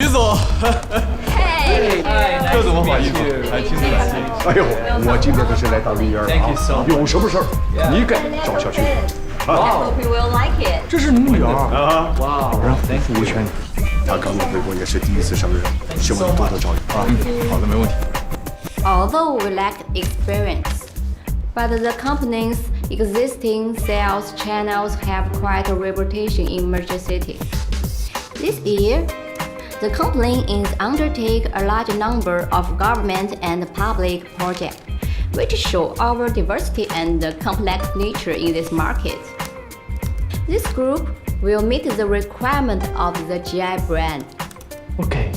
总。嘿，这怎么好意思？还亲自来。哎呦，我今天可是来当人缘啊，有什么事儿你该找小徐。I hope you will like it。这是你女儿啊！哇，让服务圈，他刚刚回国也是第一次上任，希望你多多照应啊。好的，没问题。Although we lack experience, but the company's existing sales channels have quite a reputation in major cities. This year, the company is undertake a large number of government and public projects, which show our diversity and the complex nature in this market. This group will meet the requirement of the GI brand. Okay,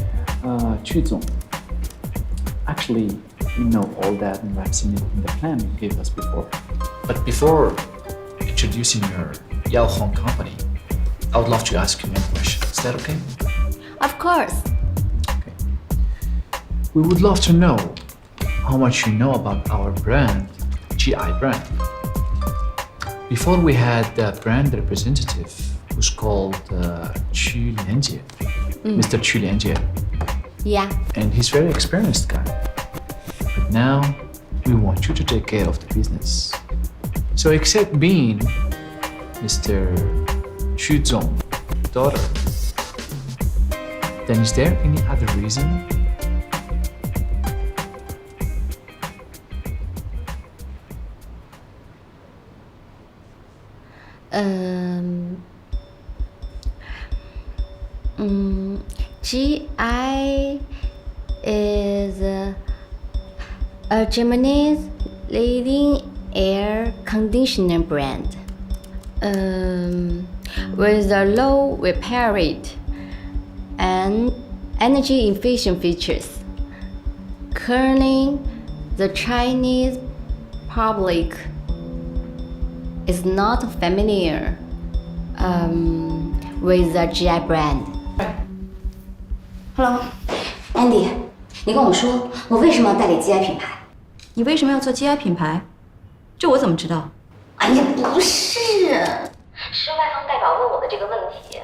曲总 actually, we know all that and I've seen it in the plan you gave us before. But before introducing your Yao Hong company, I would love to ask you one question. Is that okay? Of course. Okay. We would love to know how much you know about our brand, GI brand. Before we had the brand representative who's called Qu Lianjie, Mr. Qu Lianjie. Yeah. And he's very experienced guy. But now we want you to take care of the business. So except being Mr. Xu Zong's daughter, then is there any other reason? GI is a Germany's leading air conditioner brand with a low repair rate and energy efficient features. Currently, the Chinese public is not familiar with the GI brand. Hello, Andy， 你跟我说，我为什么要代理 GI 品牌？你为什么要做 GI 品牌？这我怎么知道？哎呀，不是，是外方代表问我的这个问题。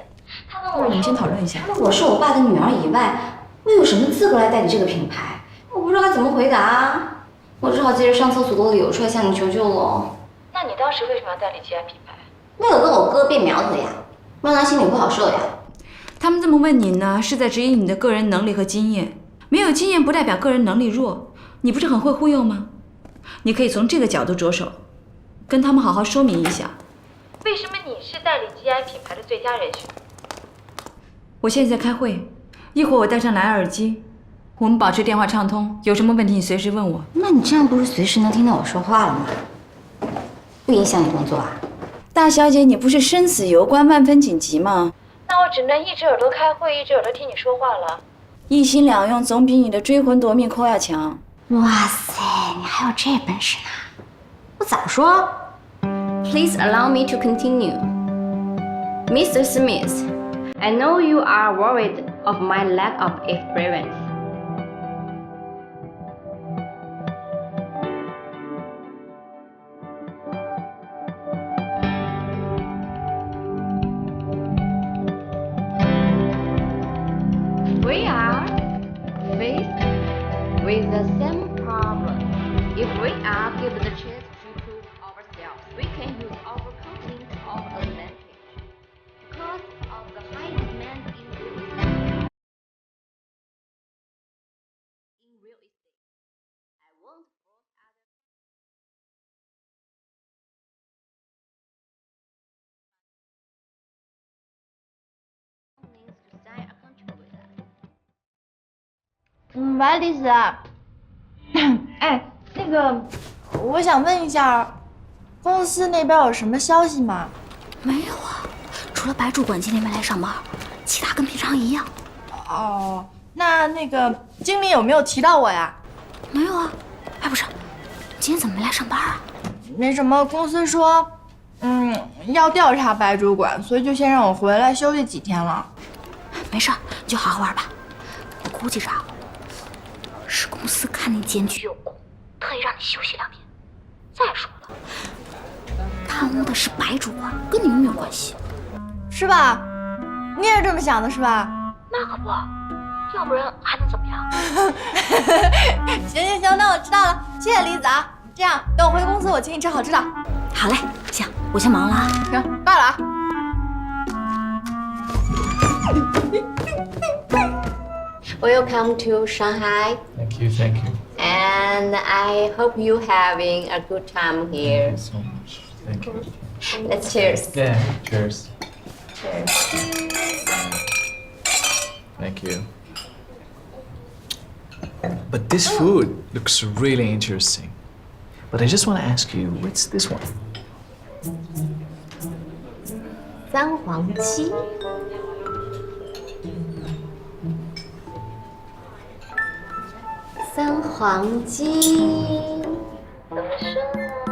他问我，我们先讨论一下。他问我是我爸的女儿以外，我有什么资格来代理这个品牌？我不知道该怎么回答，我只好接着上厕所的理由出来向你求救了。那你当时为什么要代理 GI 品牌？为了跟我哥变苗头呀，不然他心里不好受呀。他们这么问你呢，是在质疑你的个人能力和经验。没有经验不代表个人能力弱，你不是很会忽悠吗？你可以从这个角度着手，跟他们好好说明一下，为什么你是代理 GI 品牌的最佳人选。我现在在开会，一会儿我带上蓝牙耳机，我们保持电话畅通，有什么问题你随时问我。那你这样不是随时能听到我说话了吗？不影响你工作啊？大小姐，你不是生死攸关、万分紧急吗？那我只能一只耳朵开会，一只耳朵听你说话了。一心两用总比你的追魂夺命扣要强。哇塞，你还有这本事呢？我早说。Please allow me to continue. Mr. Smith, I know you are worried of my lack of experience. We are faced with the same problem. If we are given the chance to prove ourselves, we can use our company to our advantage. Because of the high demand in real estate, I won't force other companies to sign a contract with us. What is up？ 哎，那个，我想问一下，公司那边有什么消息吗？没有啊，除了白主管今天没来上班，其他跟平常一样。哦，那个经理有没有提到我呀？没有啊。哎，不是，今天怎么没来上班啊？那什么，公司说，要调查白主管，所以就先让我回来休息几天了。没事，你就好好玩吧。我估计着，是公司看你检举有功，特意让你休息2天。再说了，贪污的是白主管，跟你又没有关系，是吧？你也是这么想的是吧？那可不。要不然还能怎么样？行，那我知道了，谢谢李子啊。这样，等我回公司，我请你吃好吃的。好嘞，行，我先忙了啊。行，挂了啊。Welcome to Shanghai, Thank you, thank you. and I hope you having a good time here. So much. Thank you. Let's cheers. Yeah, cheers. Cheers. Thank you. But this food looks really interesting. But I just want to ask you, what's this one? 三黄鸡。三黄鸡。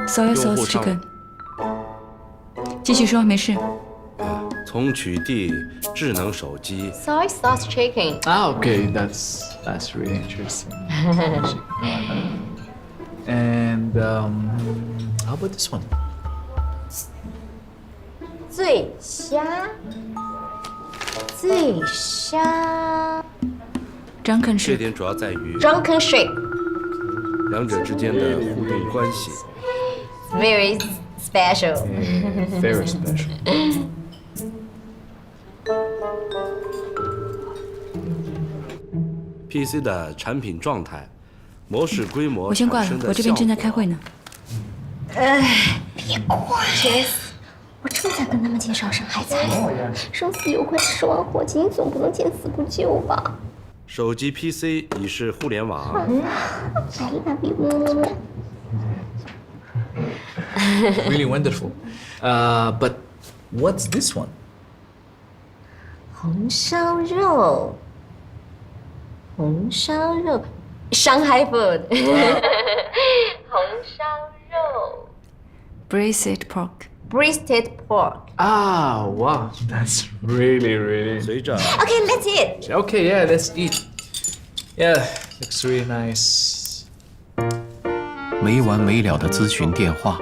Soy sauce chicken。继续说，没事。从取缔智能手机 Soy sauce chicken. Ah, okay, that's really interesting. And how about this one? 醉虾。醉虾。 Drunken 这 ship。点主要在于 Drunken ship. 两者之间的互动关系。 Very special. Yeah, very special. PC 的产品状态、模式规模我先挂了产生，的我这边正在效果开会呢。别挂 Cheers. 我正在跟他们介绍上海菜。生死攸关，吃完火鸡，你总不能见死不救吧手机 PC 已是互联网， ？I love you. Really wonderful. But what's this one? 红烧肉。红烧肉。Shanghai food. 红烧肉。 Braised pork。 Breasted pork. Ah, wow, that's really. 随着 Okay, let's eat. Okay, yeah, let's eat. Yeah, looks really nice. 没完没了的咨询电话，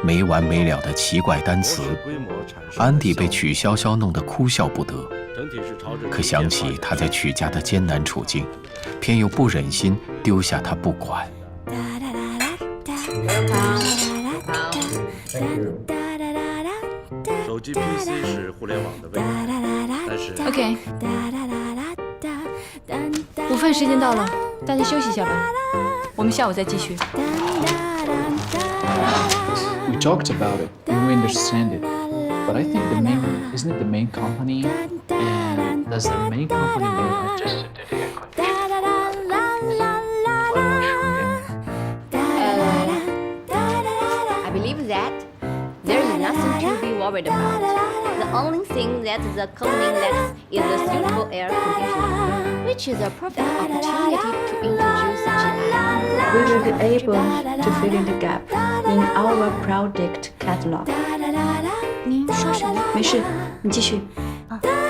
没完没了的奇怪单词，规模产生的安迪被效果曲筱绡弄得哭笑不得。整体是朝着可想起他在曲家的艰难处境，偏又不忍心丢下他不管。手机 PC 是互联网的未来，但是 OK。午饭时间到了，大家休息一下吧。我们下午再继续。 We talked about it and we understand it, but I think isn't it the main company? And does the main company know just I believe that there is nothing to be worried about. The only thing that the company lacks is a suitable air conditioning, which is a perfect opportunity to introduce GI. We will be able to fill in the gap in our product catalog. 您说什么？没事，你继续。 Improve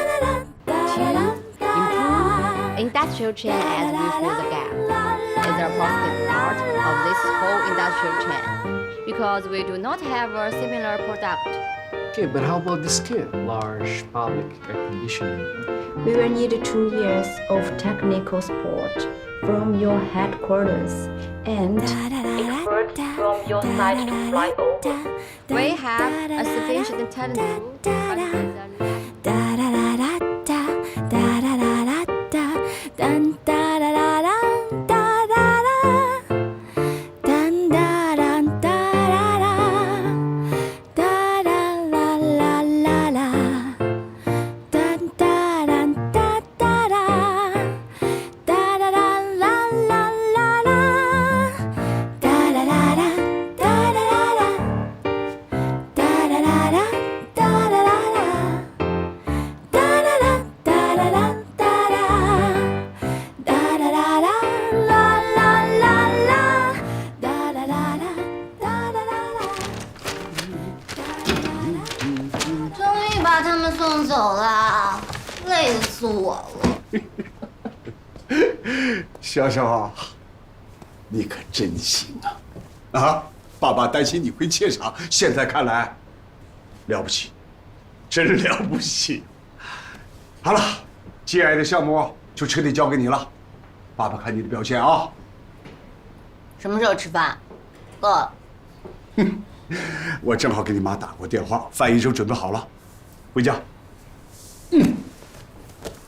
industrial chain as we fill the gap is a positive part of this whole industrial chain because we do not have a similar product. Okay, but how about this kit? Large public air conditioning. We will need 2 years of technical support from your headquarters and experts from your side to fly over. We have a sufficient talent pool, but with a lack了，累死我了。潇潇啊，你可真行啊！啊，爸爸担心你会怯场，现在看来，了不起，真了不起。好了，GI的项目就彻底交给你了。爸爸看你的表现啊。什么时候吃饭？饿了。我正好给你妈打过电话，饭已经准备好了，回家。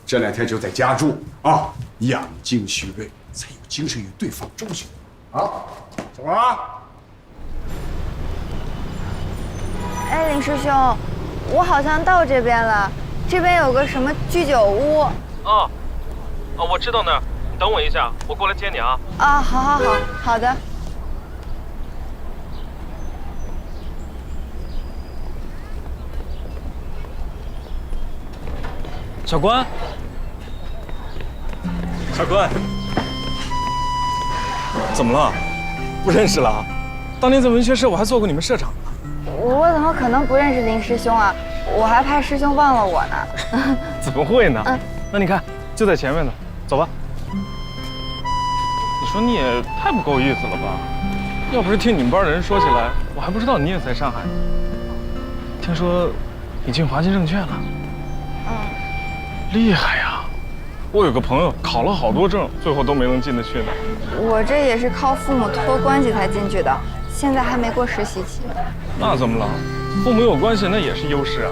这2天就在家住啊，养精蓄锐，才有精神与对方周旋。啊，走啊！哎，林师兄，我好像到这边了，这边有个什么居酒屋。哦，我知道那儿，你等我一下，我过来接你啊。啊，好的。小关，小关，怎么了？不认识了？当年在文学社我还做过你们社长呢。我怎么可能不认识林师兄啊？我还怕师兄忘了我呢。怎么会呢？那你看，就在前面呢，走吧。你说你也太不够意思了吧？要不是听你们班的人说起来，我还不知道你也在上海。听说你进华金证券了。厉害呀！我有个朋友考了好多证，最后都没能进得去呢。我这也是靠父母托关系才进去的，现在还没过实习期。那怎么了？父母有关系那也是优势啊。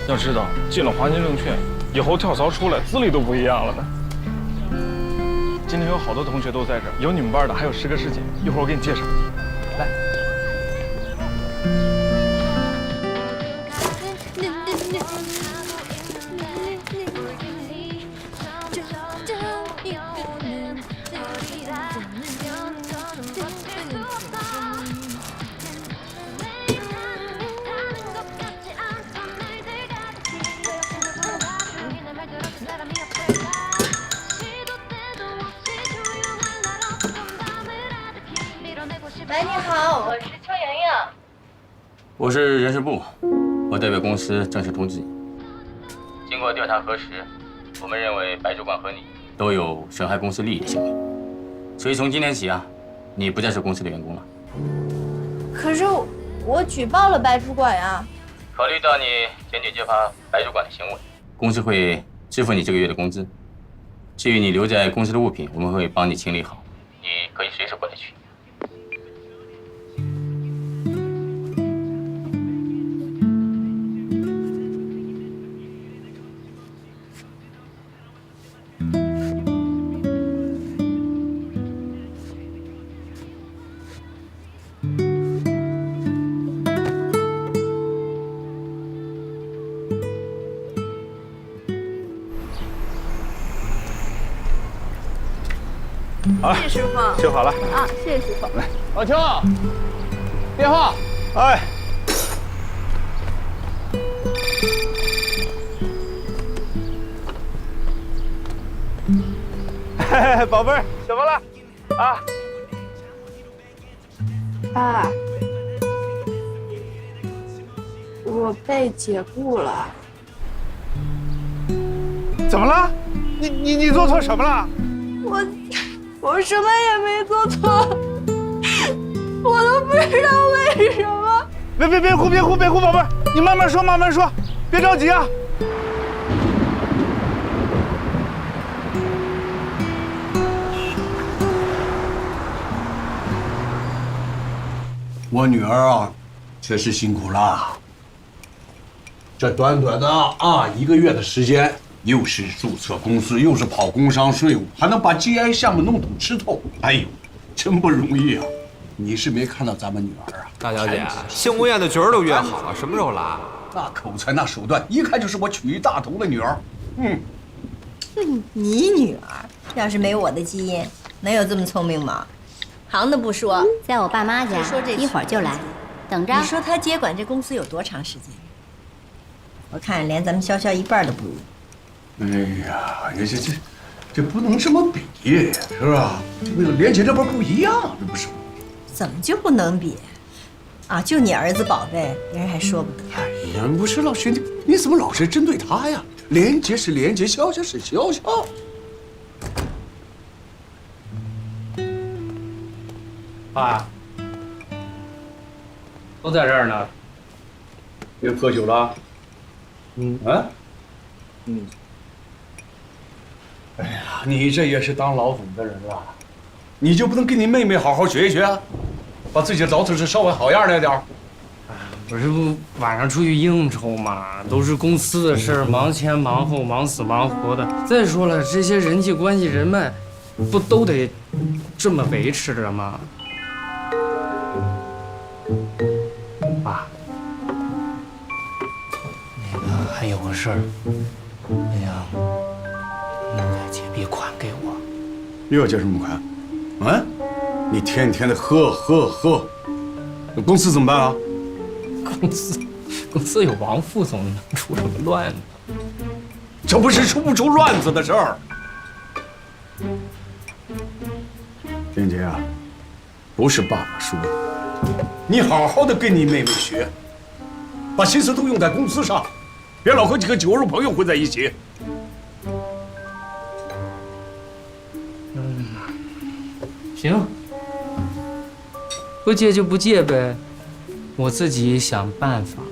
要知道，进了华金证券，以后跳槽出来资历都不一样了呢。今天有好多同学都在这儿，有你们班的，还有师哥师姐，一会儿我给你介绍。来。喂，你好，我是邱莹莹。我是人事部，我代表公司正式通知你。经过调查核实，我们认为白主管和你都有损害公司利益的行为，所以从今天起啊，你不再是公司的员工了。可是我举报了白主管呀。考虑到你检举揭发白主管的行为，公司会支付你这个月的工资。至于你留在公司的物品，我们会帮你清理好，你可以随时过来取。好，谢谢师傅。修好了啊，谢谢师傅。来，老邱，电话。哎。嘿嘿，宝贝儿，怎么了？啊？爸，我被解雇了。怎么了？你做错什么了？我什么也没做错，我都不知道为什么。别哭，宝贝儿，你慢慢说，别着急啊。我女儿啊，确实辛苦了。这短短的1个月的时间，又是注册公司，又是跑工商税务，还能把 GI 项目弄懂吃透。哎呦，真不容易啊！你是没看到咱们女儿啊，大小姐，庆功宴的局儿都约好了，什么时候来？那口才，那手段，一看就是我曲艺大同的女儿。你女儿要是没我的基因，能有这么聪明吗？行的不说，在我爸妈家，一会儿就来，等着。你说她接管这公司有多长时间？我看连咱们潇潇一半都不如。哎呀，这不能这么比，是吧？那个莲姐这边不一样，这不是？怎么就不能比？啊，就你儿子宝贝，别人还说不得。哎呀，不是老师，你怎么老是针对他呀？莲姐是莲姐，潇潇是潇潇。爸，都在这儿呢。又喝酒了？哎呀，你这也是当老总的人了，你就不能跟你妹妹好好学一学啊？把自己的老头子稍微好样来点儿。我这不晚上出去应酬嘛，都是公司的事儿，忙前忙后，忙死忙活的。再说了，这些人际关系人脉，不都得这么维持着吗？爸，那个还有个事儿，哎呀，能再借笔款给我？又要借什么款？啊？你天天的喝，那公司怎么办啊？公司有王副总，能出什么乱子？这不是出不出乱子的事儿。玲姐啊，不是爸爸说的，你好好的跟你妹妹学，把心思都用在公司上，别老和几个酒肉朋友混在一起。行，不借就不借呗，我自己想办法。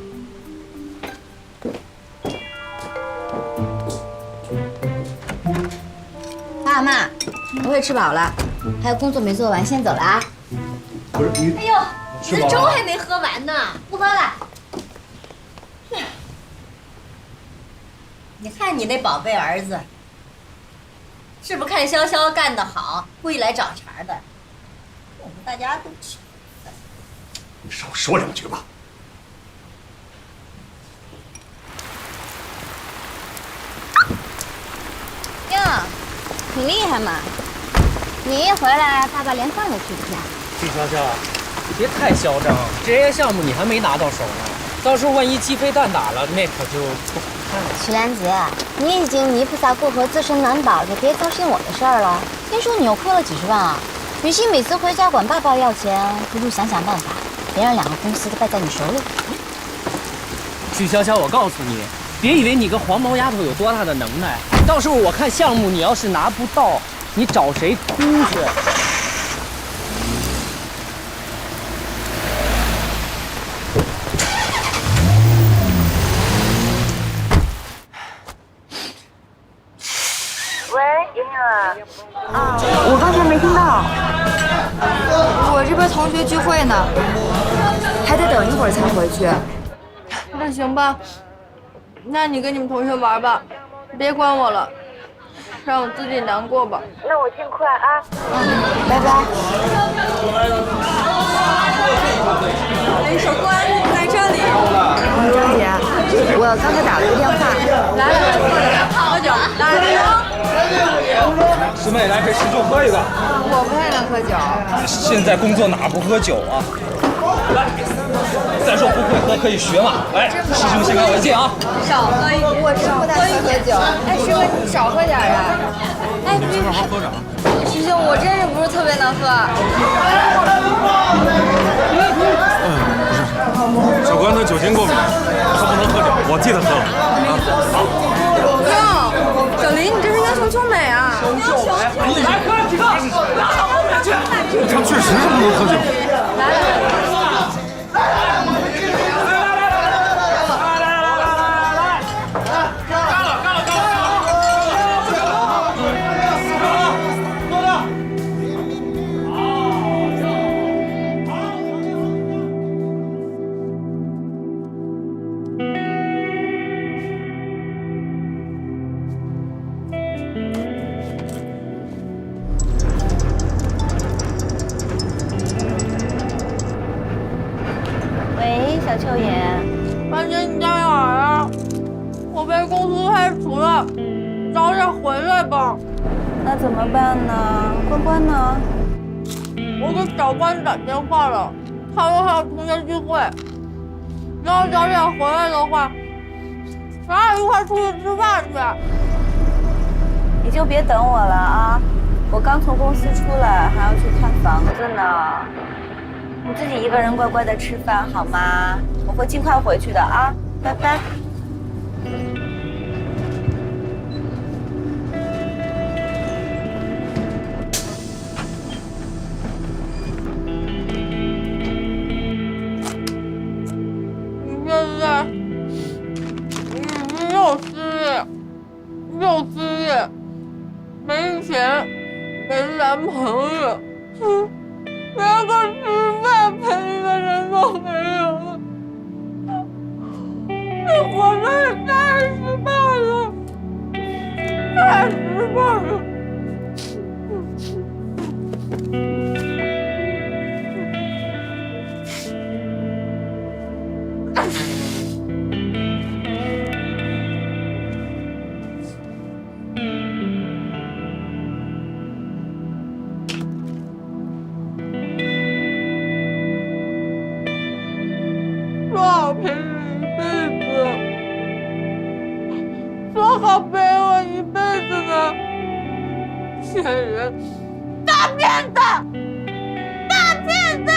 爸妈，我也吃饱了，还有工作没做完，先走了啊。不是你，哎呦，你的粥还没喝完呢，不喝了。你看你那宝贝儿子，是不是看潇潇干得好，故意来找茬的？我们大家都气愤。你少说两句吧。哟，挺厉害嘛！你一回来，爸爸连饭都吃不下。许潇潇，别太嚣张，这些项目你还没拿到手呢，到时候万一鸡飞蛋打了，那可就不好看了。徐兰姐，你已经泥菩萨过河，自身难保，就别操心我的事儿了。听说你又亏了几十万啊！雨欣每次回家管爸爸要钱，不如想想办法，别让2个公司都败在你手里。许潇潇，我告诉你，别以为你个黄毛丫头有多大的能耐，到时候我看项目你要是拿不到，你找谁哭去？喂，莹莹啊，我刚才没听到，我这边同学聚会呢，还得等一会儿才回去。那行吧，那你跟你们同学玩吧，别管我了，让我自己难过吧。那我尽快啊，拜拜。守关在这里。张姐，我刚才打了个电话，来了，喝酒，来。师妹，来陪师兄喝一个。我不太能喝酒。现在工作哪不喝酒啊？来，再说不会喝可以学嘛。来，师兄先干为敬啊。少喝一点。我真不太能喝酒。哎，师哥，你少喝点啊。哎，别好好喝着啊。师兄，我真是不是特别能喝。不是，小关他酒精过敏，他不能喝酒，我替他喝了。好。哟，小林，你这是英雄救美啊！英雄救美，来哥几个，他确实是不能喝酒。来。小秋野，安姐，你在哪儿啊？我被公司开除了，早点回来吧。那怎么办呢？关关呢？我给小关打电话了，他说还有同学聚会，要早点回来的话，咱俩一块出去吃饭去。你就别等我了啊！我刚从公司出来，还要去看房子呢。你自己一个人乖乖的吃饭好吗？我会尽快回去的啊，拜拜。你现在又失业又失业，没运气男朋友，连个吃饭陪的人都没有。这活得也太失败了，太失败了。说好陪你一辈子，说好陪我一辈子的骗人，大骗子，大骗子！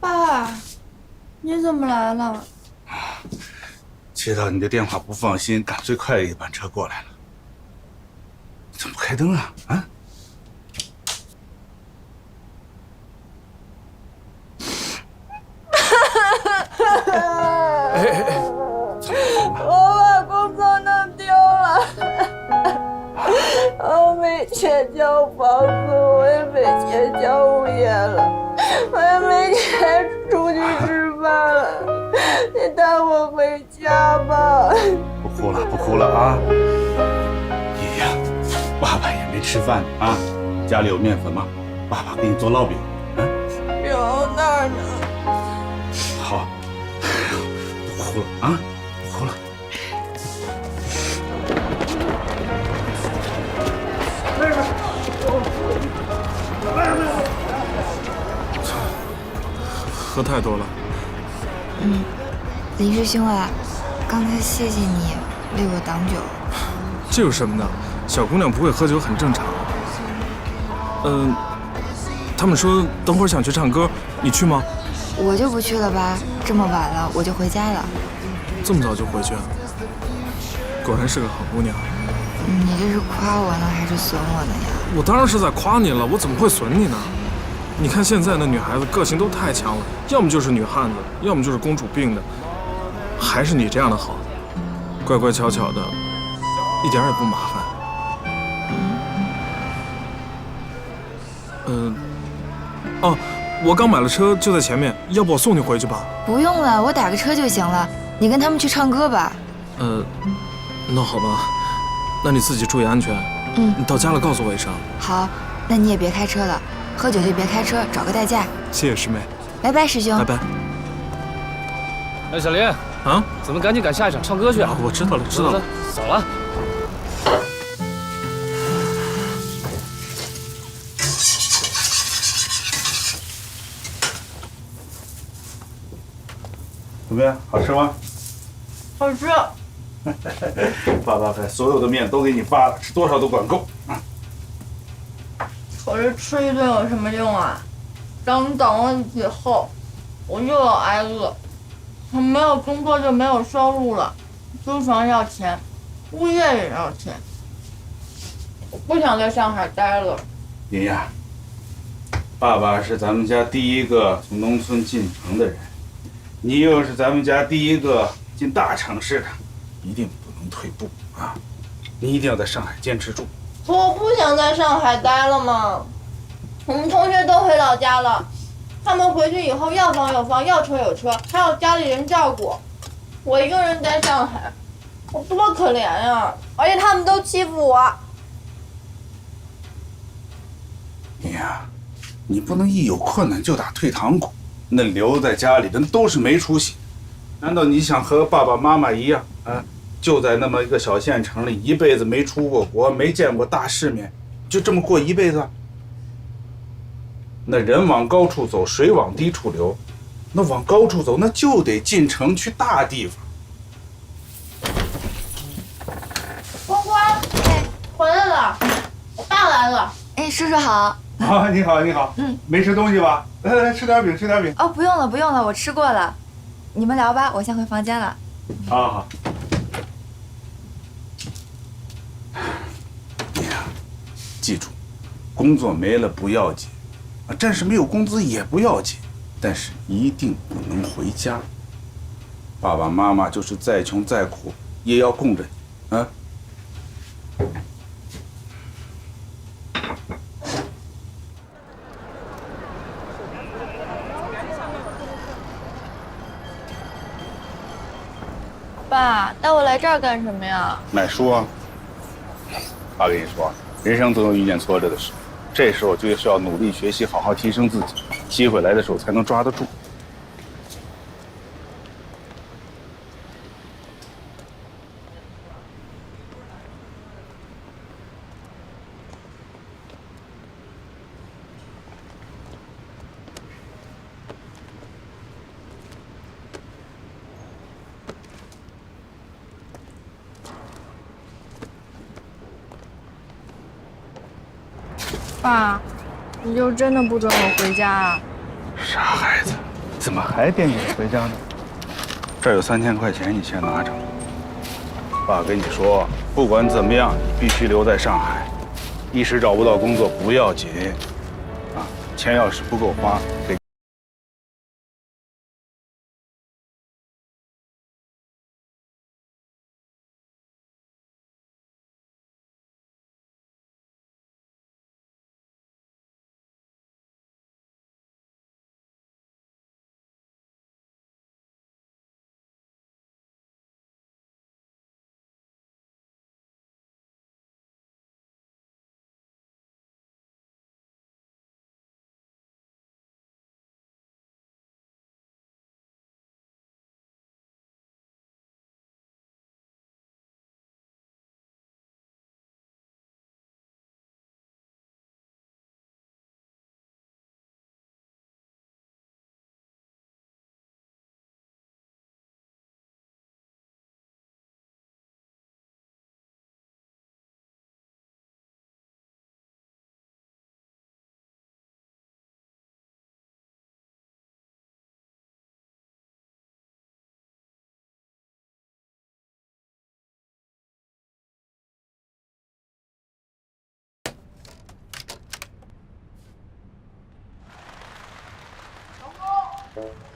爸，你怎么来了？接到你的电话不放心，赶最快的一班车过来了。你怎么不开灯啊？啊？我把工作弄丢了，我没钱交房子，我也没钱交物业了，我也没钱出去吃饭了，你带我回家吧。不哭了，不哭了啊！爷爷，爸爸也没吃饭啊，家里有面粉吗？爸爸给你做烙饼。有那儿呢。好，不哭了啊，不哭了。喝太多了。林师兄啊，刚才谢谢你为我挡酒。这有什么的？小姑娘不会喝酒很正常。他们说等会儿想去唱歌，你去吗？我就不去了吧，这么晚了，我就回家了。这么早就回去了？果然是个好姑娘。你这是夸我呢，还是损我呢呀？我当然是在夸你了，我怎么会损你呢？你看现在的女孩子个性都太强了，要么就是女汉子，要么就是公主病的，还是你这样的好，乖乖巧巧的，一点也不麻烦。我刚买了车，就在前面，要不我送你回去吧？不用了，我打个车就行了。你跟他们去唱歌吧。那好吧，那你自己注意安全。你到家了告诉我一声。好，那你也别开车了，喝酒就别开车，找个代驾。谢谢师妹。拜拜，师兄。拜拜。哎，小林啊，咱们赶紧赶下一场唱歌去啊！我知道了，知道了。走了。怎么样？好吃吗？好吃。爸爸把所有的面都给你发了，吃多少都管够。可是吃一顿有什么用啊？等你等了以后，我又要挨饿。我没有工作就没有收入了，租房要钱，物业也要钱。我不想在上海待了。林亚，爸爸是咱们家第一个从农村进城的人，你又是咱们家第一个进大城市的，一定不能退步啊！你一定要在上海坚持住。我不想在上海待了嘛。我们同学都回老家了，他们回去以后要房有房，要车有车，还有家里人照顾。我一个人在上海，我多可怜呀！而且他们都欺负我。你呀，你不能一有困难就打退堂鼓，那留在家里的都是没出息。难道你想和爸爸妈妈一样啊？就在那么一个小县城里，一辈子没出过国，没见过大世面，就这么过一辈子？那人往高处走，水往低处流。那往高处走，那就得进城去大地方。关关，哎，回来了，我爸来了。哎，叔叔好。啊，你好，你好。没吃东西吧？来来来，吃点饼，吃点饼。哦，不用了，不用了，我吃过了。你们聊吧，我先回房间了。好好。你呀，记住，工作没了不要紧，啊，暂时没有工资也不要紧，但是一定不能回家。爸爸妈妈就是再穷再苦，也要供着你啊。爸，带我来这儿干什么呀？买书啊。爸跟你说，人生总有遇见挫折的时候，这时候就是要努力学习，好好提升自己，机会来的时候才能抓得住。爸，你就真的不准我回家啊？傻孩子，怎么还惦记着回家呢？这儿有3000块钱，你先拿着。爸跟你说，不管怎么样，你必须留在上海。一时找不到工作不要紧，啊，钱要是不够花，给。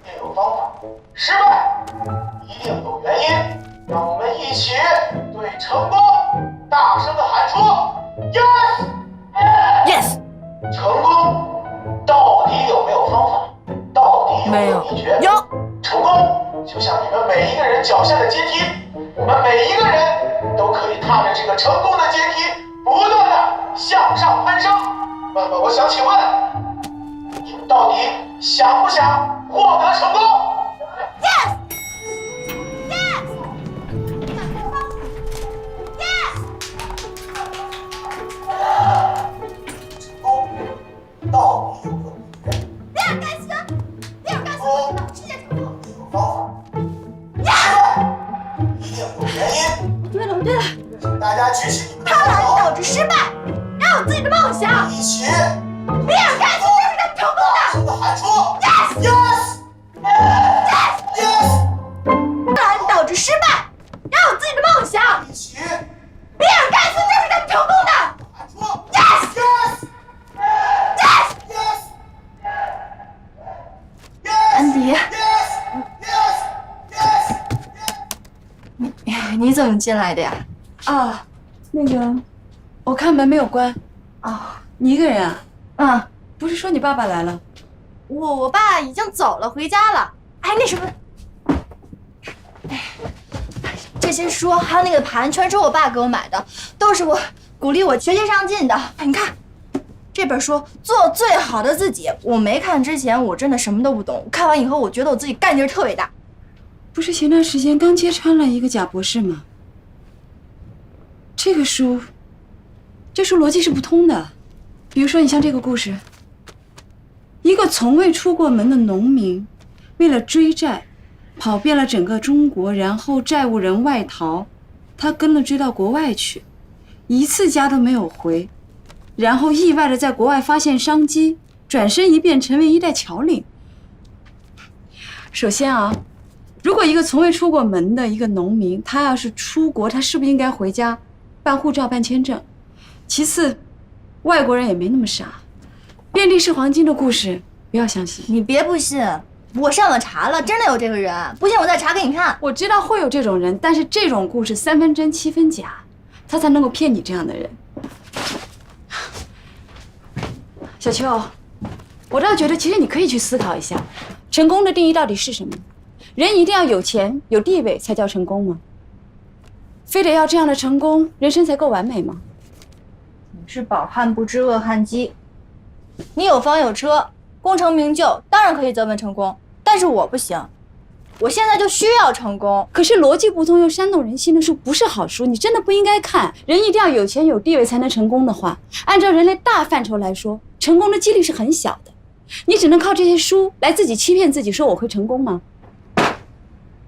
也有方法，失败一定有原因。让我们一起对成功大声的喊出 yes yes。成功到底有没有方法？到底有没有秘诀？有。成功就像你们每一个人脚下的阶梯，我们每一个人都可以踏着这个成功的阶梯，不断的向上攀升。那么，我想请问，你们到底想不想获得成功 ？Yes, yes, yes。成功到底有没有秘诀？比尔盖茨，比尔盖茨为什么世界成功？有方法。Yes， 一定有原因。对了，对了，请大家举起你们的贪手。婪导致失败，要有自己的梦想。一起。比尔盖茨就是个成功的。大声的喊出 Yes, yes, yes, yes。贪婪导致失败，要有自己的梦想。一起。比尔盖茨就是个成功的。喊出 Yes, yes, yes, yes。安迪， yes，你怎么进来的呀？啊，那个，我看门没有关。啊，你一个人啊？嗯，不是说你爸爸来了？我爸已经走了，回家了。哎，那什么，哎，这些书还有那个盘，全是我爸给我买的，都是我鼓励我学习上进的。哎，你看，这本书《做最好的自己》，我没看之前我真的什么都不懂，看完以后我觉得我自己干劲儿特别大。不是前段时间刚揭穿了一个假博士吗？这个书逻辑是不通的。比如说，你像这个故事，一个从未出过门的农民，为了追债，跑遍了整个中国，然后债务人外逃，他跟了追到国外去，一次家都没有回，然后意外的在国外发现商机，转身一变成为一代侨领。首先啊，如果一个从未出过门的一个农民，他要是出国，他是不是应该回家办护照、办签证？其次，外国人也没那么傻，遍地是黄金的故事不要相信。你别不信，我上网查了，真的有这个人。不信我再查给你看。我知道会有这种人，但是这种故事3分真7分假，他才能够骗你这样的人。小秋，我倒觉得其实你可以去思考一下，成功的定义到底是什么？人一定要有钱有地位才叫成功吗？非得要这样的成功，人生才够完美吗？你是饱汉不知饿汉饥。你有房有车，功成名就，当然可以责问成功。但是我不行，我现在就需要成功。可是逻辑不通又煽动人心的书不是好书，你真的不应该看。人一定要有钱有地位才能成功的话，按照人类大范畴来说，成功的几率是很小的。你只能靠这些书来自己欺骗自己，说我会成功吗？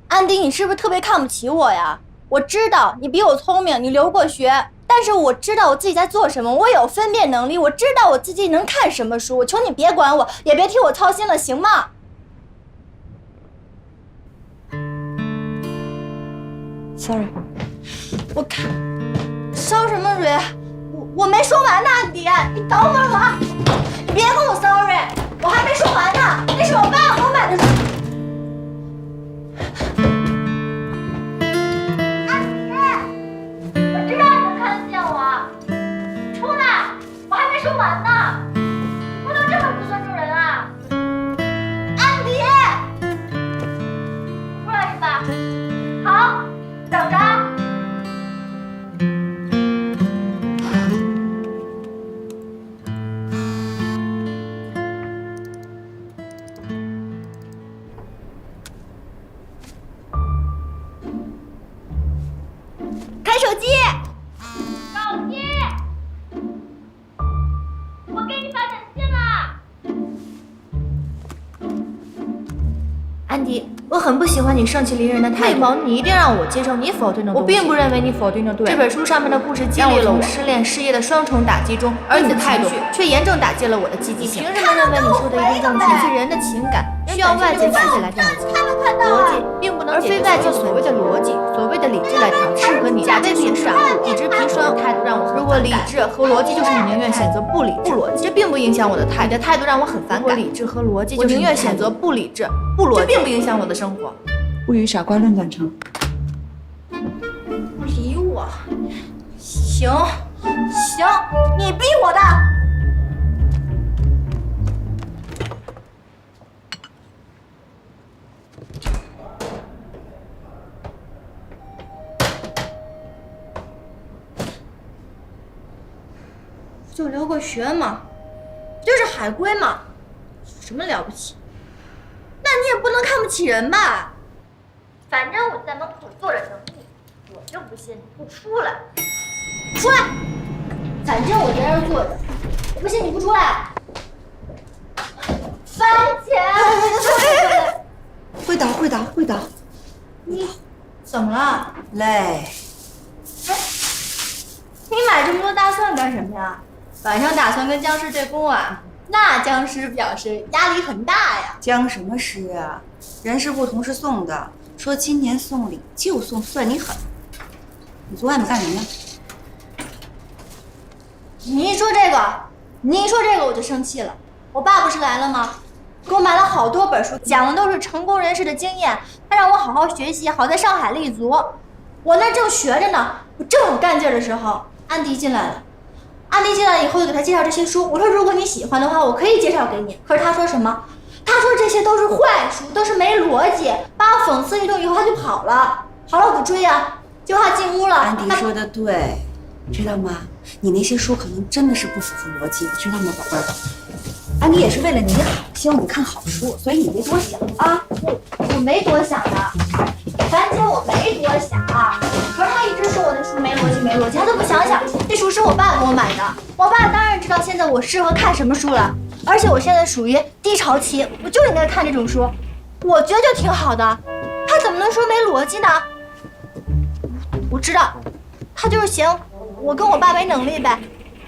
安迪，你是不是特别看不起我呀？我知道你比我聪明，你留过学，但是我知道我自己在做什么，我有分辨能力，我知道我自己能看什么书。我求你别管我，也别替我操心了，行吗？Sorry， 我看烧什么蕊？我没说完呢，安迪，你等会儿我，你别跟我 sorry， 我还没说完呢，那是我爸给我买的书。安迪，我知道你能看得见我，出来，我还没说完呢，你不能这么不尊重人啊！安迪，出来是吧？好。等着。看手机。手机。我给你发短信了。安迪。我很不喜欢你盛气凌人的态度，为你一定让我接受你否定的东西。我并不认为你否定的对。这本书上面的故事激励了我失恋事业的双重打击中，而你的态度却严重打击了我的积极性。凭什么认为你说的一定正确？其实人的情感需要外界刺激来调节，逻辑并不能，而非外界所谓的逻辑、所谓的理智来调节。适合你假背平傻，理直皮酸，态度让我很。如果理智和逻辑就是你宁愿选择不理智，不逻辑，这并不影响我的态度。你的态度让我很反感。理智和逻辑，我宁愿选择不理智、不逻辑，这并不影响我的生活。不与傻瓜论短长。不理我，行，你逼我的。就留个学嘛，就是海归嘛，有什么了不起？那你也不能看不起人吧？反正我在门口坐着等你，我就不信你不出来。出来！反正我在这儿坐着，我不信你不出来。番茄！会倒。你怎么了？累。你买这么多大蒜干什么呀？晚上打算跟僵尸对攻啊？那僵尸表示压力很大呀。僵什么尸啊？人事部同事送的，说今年送礼就送算你狠。你昨晚干什么呀？你一说这个我就生气了。我爸不是来了吗？给我买了好多本书，讲的都是成功人士的经验，他让我好好学习，好在上海立足。我那正学着呢，我正有干劲的时候，安迪进来了。安迪进来以后就给他介绍这些书，我说如果你喜欢的话，我可以介绍给你。可是他说什么？他说这些都是坏书，都是没逻辑，把我讽刺一顿以后他就跑了。好了，我就追啊，结果他进屋了。安迪说的对，知道吗？你那些书可能真的是不符合逻辑，知道吗，宝贝儿？安迪也是为了你好，希望你看好书，所以你别多想啊。我没多想的，番茄我没多想。可是他一直说我的书没逻辑，他都不想想，这书是我爸给我买的。我爸当然知道现在我适合看什么书了，而且我现在属于低潮期，我就应该看这种书，我觉得就挺好的。他怎么能说没逻辑呢？我知道，他就是嫌我跟我爸没能力呗。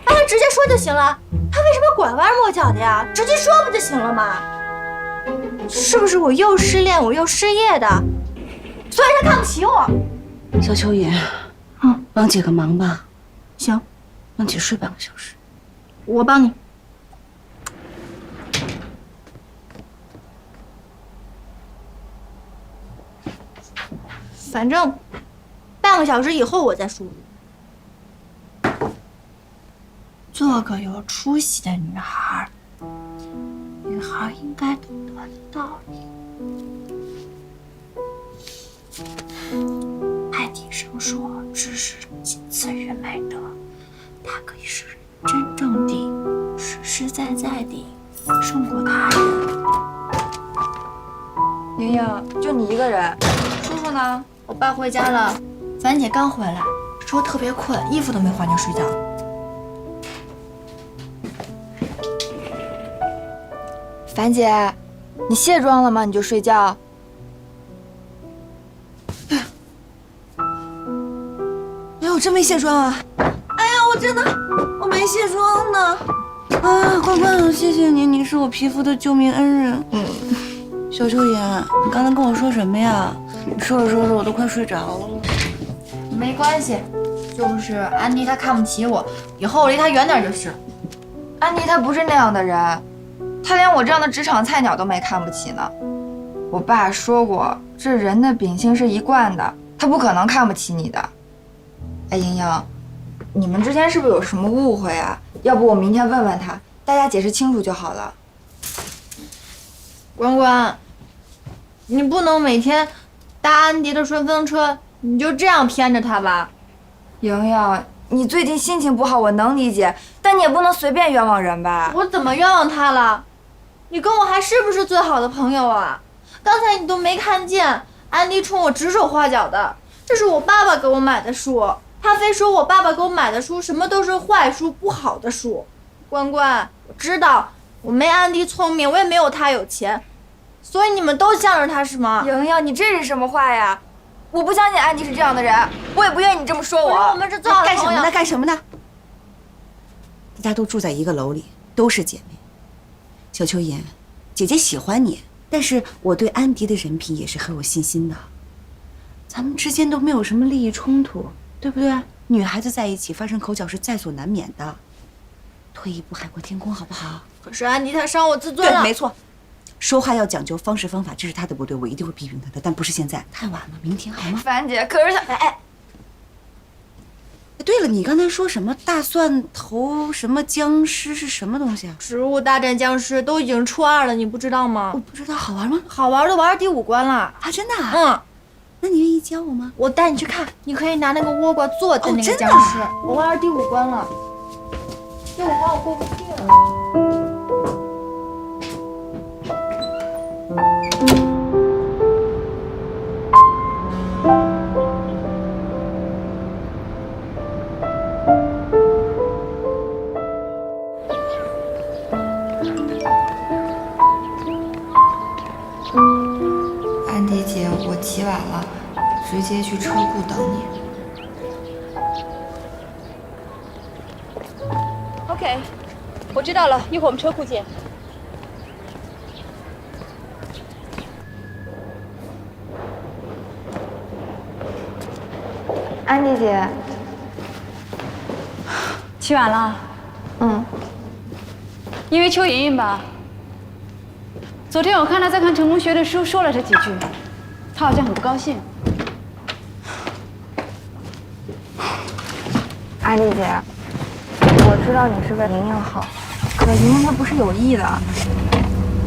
让他直接说就行了。他为什么拐弯抹角的呀？直接说不就行了吗？是不是我又失恋，我又失业的，所以他看不起我？小秋野，帮姐个忙吧。行，让姐睡半个小时。我帮你。反正半个小时以后我再输入。做个有出息的女孩，女孩应该懂得的道理。爱迪生说：“知识仅次于美德。”它可以使人真正地、实实在在地胜过他人。莹莹，就你一个人，叔叔呢？我爸回家了，樊姐刚回来，说特别困，衣服都没换就睡觉。樊姐，你卸妆了吗？你就睡觉。哎，我真没卸妆啊！哎呀，我没卸妆呢。啊，关关，谢谢你，你是我皮肤的救命恩人。小秋野，你刚才跟我说什么呀？你说着说着我都快睡着了。没关系，就是安迪他看不起我，以后我离他远点就是。安迪他不是那样的人，他连我这样的职场菜鸟都没看不起呢。我爸说过，这人的秉性是一贯的，他不可能看不起你的。哎，莹莹，你们之间是不是有什么误会啊？要不我明天问问他，大家解释清楚就好了。关关，你不能每天搭安迪的顺风车，你就这样偏着他吧。莹莹，你最近心情不好，我能理解，但你也不能随便冤枉人吧？我怎么冤枉他了？你跟我还是不是最好的朋友啊？刚才你都没看见，安迪冲我指手画脚的。这是我爸爸给我买的书，他非说我爸爸给我买的书什么都是坏书、不好的书。关关，我知道我没安迪聪明，我也没有他有钱，所以你们都向着他是吗？莹莹，你这是什么话呀？我不相信安迪是这样的人，我也不愿意你这么说我。我们是最好的朋友。干什么呢？干什么呢？大家都住在一个楼里，都是姐妹。小秋妍，姐姐喜欢你，但是我对安迪的人品也是很有信心的。咱们之间都没有什么利益冲突，对不对？女孩子在一起发生口角是在所难免的。退一步海阔天空，好不好？可是安迪他伤我自尊了。对，没错。说话要讲究方式方法，这是他的不对，我一定会批评他的，但不是现在，太晚了，明天好吗？樊姐，可是对了，你刚才说什么大蒜头什么僵尸是什么东西啊？植物大战僵尸都已经初2了，你不知道吗？我不知道，好玩吗？好玩，都玩到第5关了啊！真的啊？那你愿意教我吗？我带你去看，你可以拿那个倭瓜做的那个僵尸。我玩到第5关了，第5关我过不去了。安迪姐，我起晚了，直接去车库等你。OK， 我知道了，一会儿我们车库见。安迪姐，起晚了。因为邱莹莹吧。昨天我看她在看成功学的书，说了这几句，她好像很不高兴。安迪姐，我知道你是为莹莹好，可莹莹她不是有意的。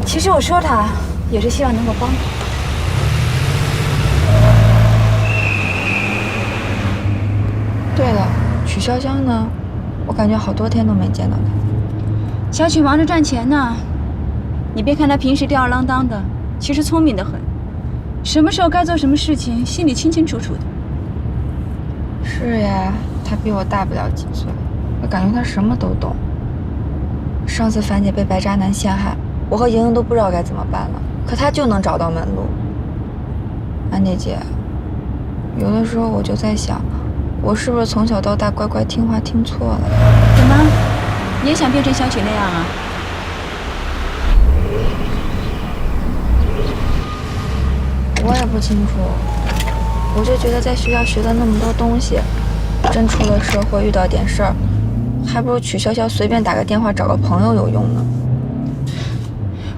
其实我说她，也是希望能够帮她。对了，曲潇潇呢？我感觉好多天都没见到她。小曲忙着赚钱呢。你别看她平时吊儿郎当的，其实聪明得很。什么时候该做什么事情，心里清清楚楚的。是呀，她比我大不了几岁，我感觉她什么都懂。上次樊姐被白渣男陷害，我和莹莹都不知道该怎么办了，可她就能找到门路。安迪姐，有的时候我就在想，我是不是从小到大乖乖听话听错了？怎么？你也想变成小曲那样啊？我也不清楚，我就觉得在学校学的那么多东西，真出了社会遇到点事儿，还不如曲潇潇随便打个电话找个朋友有用呢。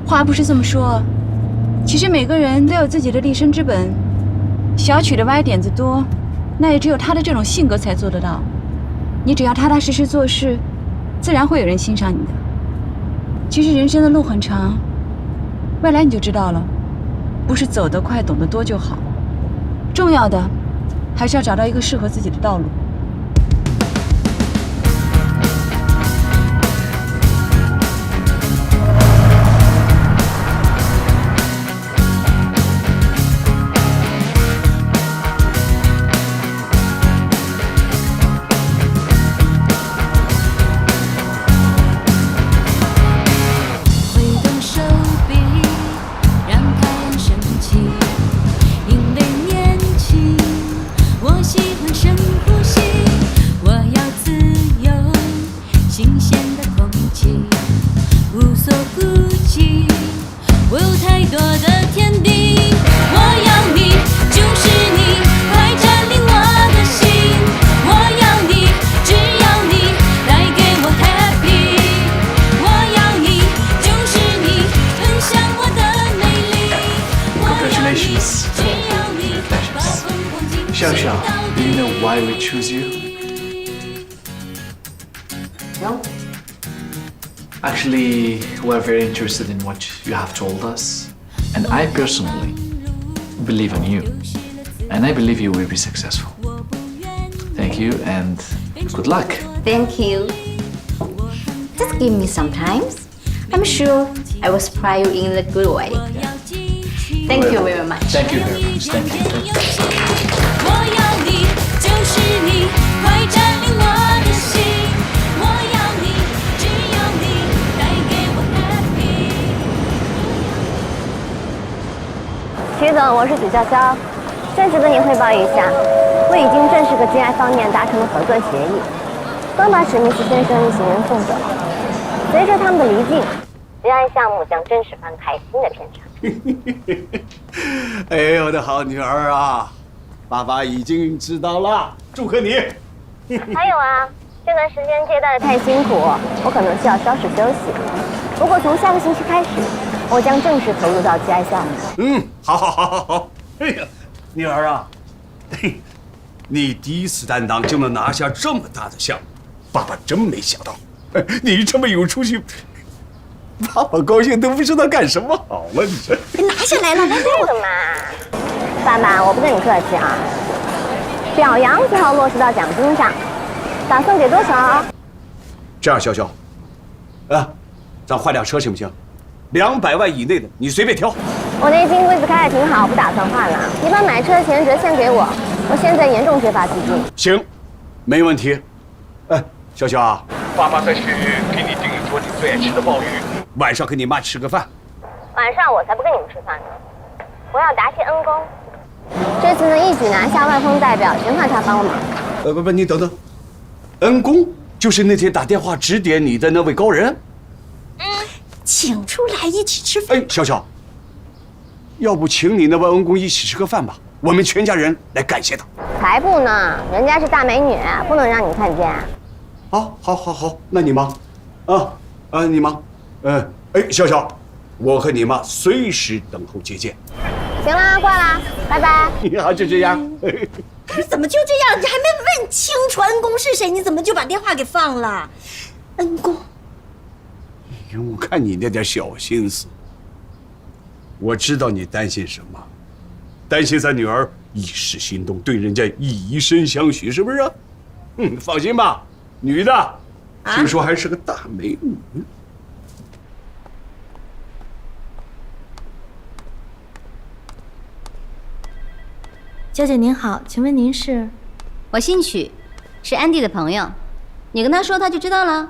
话不是这么说，其实每个人都有自己的立身之本。小曲的歪点子多，那也只有他的这种性格才做得到。你只要踏踏实实做事，自然会有人欣赏你的。其实人生的路很长，未来你就知道了。不是走得快、懂得多就好，重要的还是要找到一个适合自己的道路。Xiaoxiao, do you know why we choose you? No. Actually, we're very interested in what you have told us. And I personally believe in you. And I believe you will be successful. Thank you and good luck. Thank you. Just give me some time. I'm sure I will supply you in a good way. Thank you very much. Thank you very much. Thank you. 我要你，就是你，快占领我的心。我要你，只要你带给我 happy。曲总，我是许潇潇，正式跟您汇报一下，我已经正式和 GI 方面达成了合作协议，刚把史密斯先生一行人送走。随着他们的离境，GI 项目将正式翻开新的篇章。哎，我的好女儿啊，爸爸已经知道了，祝贺你。还有啊，这段时间接待的太辛苦，我可能需要稍事休息。不过从下个星期开始，我将正式投入到 GI 项目。好。哎呀，女儿啊，嘿，你第一次担当就能拿下这么大的项目，爸爸真没想到，你这么有出息。爸爸高兴都不知道干什么好了，你这拿下来了，来这个嘛！爸爸，我不跟你客气啊，表扬最好落实到奖金上，打算给多少？这样，潇潇，咱换辆车行不行？200万以内的，你随便挑。我那金龟子开得挺好，不打算换了。你把买车的钱折现给我，我现在严重缺乏资金。行，没问题。潇潇啊，爸爸再去给你订一桌你最爱吃的鲍鱼。晚上跟你妈吃个饭。晚上我才不跟你们吃饭呢，我要答谢恩公。这次能一举拿下外方代表，全靠他帮了忙。不，你等等，恩公就是那天打电话指点你的那位高人。请出来一起吃饭。潇潇，要不请你那位恩公一起吃个饭吧？我们全家人来感谢他。才不呢，人家是大美女，不能让你看见。好，那你忙，你忙。潇潇，我和你妈随时等候接见。行啦，挂啦，拜拜。好，就这样。可是怎么就这样？你还没问清楚恩公是谁，你怎么就把电话给放了？恩公，我看你那点小心思，我知道你担心什么，担心咱女儿一时心动，对人家以身相许，是不是？放心吧，女的，听说还是个大美女。小姐您好，请问您是？我姓曲，是安迪的朋友，你跟他说他就知道了。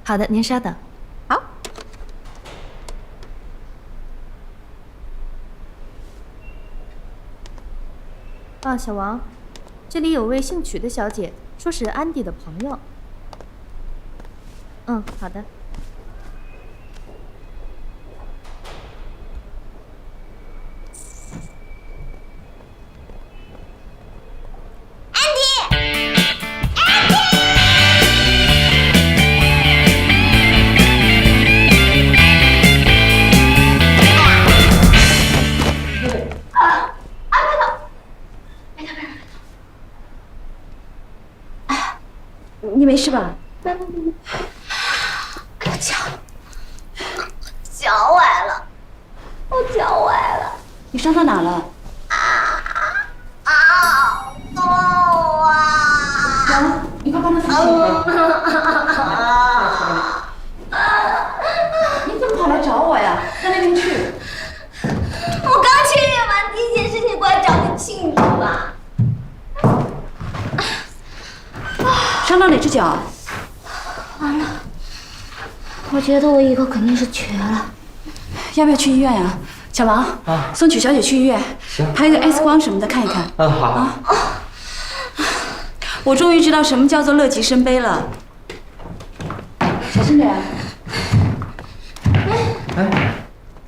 好的，您稍等。好。小王，这里有位姓曲的小姐，说是安迪的朋友。嗯，好的。你没事吧？脚崴了，我脚崴了。你伤到哪了？痛啊！你快帮他扶起来。你怎么跑来找我呀？到那边去。我刚去月完，第一件事情过来找你庆祝吧。伤到哪只脚？完了，我觉得我以后肯定是瘸了。要不要去医院呀？小王，送曲小姐去医院，拍个 X 光什么的看一看。好。我终于知道什么叫做乐极生悲了。小心点。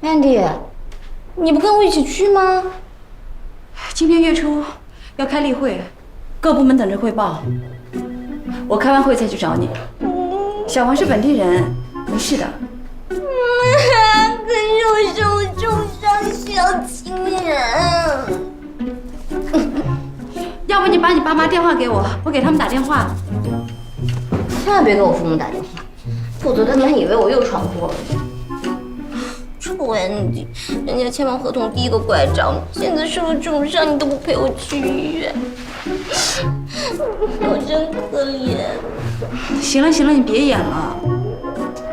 Andy， 你不跟我一起去吗？今天月初要开例会，各部门等着汇报。我开完会再去找你。小王是本地人，没事的。可是我受重伤，需要亲人。要不你把你爸妈电话给我，我给他们打电话。千万别给我父母打电话，否则他们以为我又闯祸了。臭 Andy， 人家签完合同第一个怪找你，现在受了重伤，你都不陪我去医院，我真可怜。行了行了，你别演了。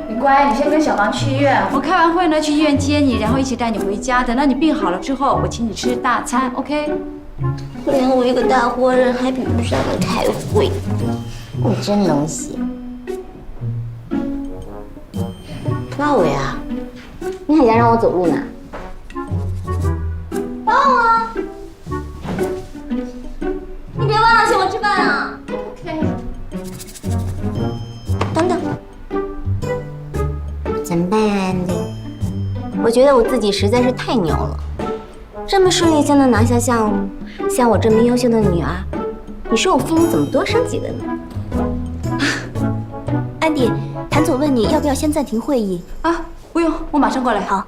你乖，你先跟小王去医院。我开完会呢，去医院接你，然后一起带你回家。等到你病好了之后，我请你吃大餐 ，OK？ 连我一个大活人还比不上你开会，你真能写。拉伟啊，你还想让我走路呢？帮我！你别忘了请我吃饭啊 ！OK。等等，怎么办啊，Andy？我觉得我自己实在是太牛了，这么顺利就能拿下项目，像我这么优秀的女儿，你说我父母怎么多生几个呢？安迪，谭总问你要不要先暂停会议啊？不用，我马上过来。好。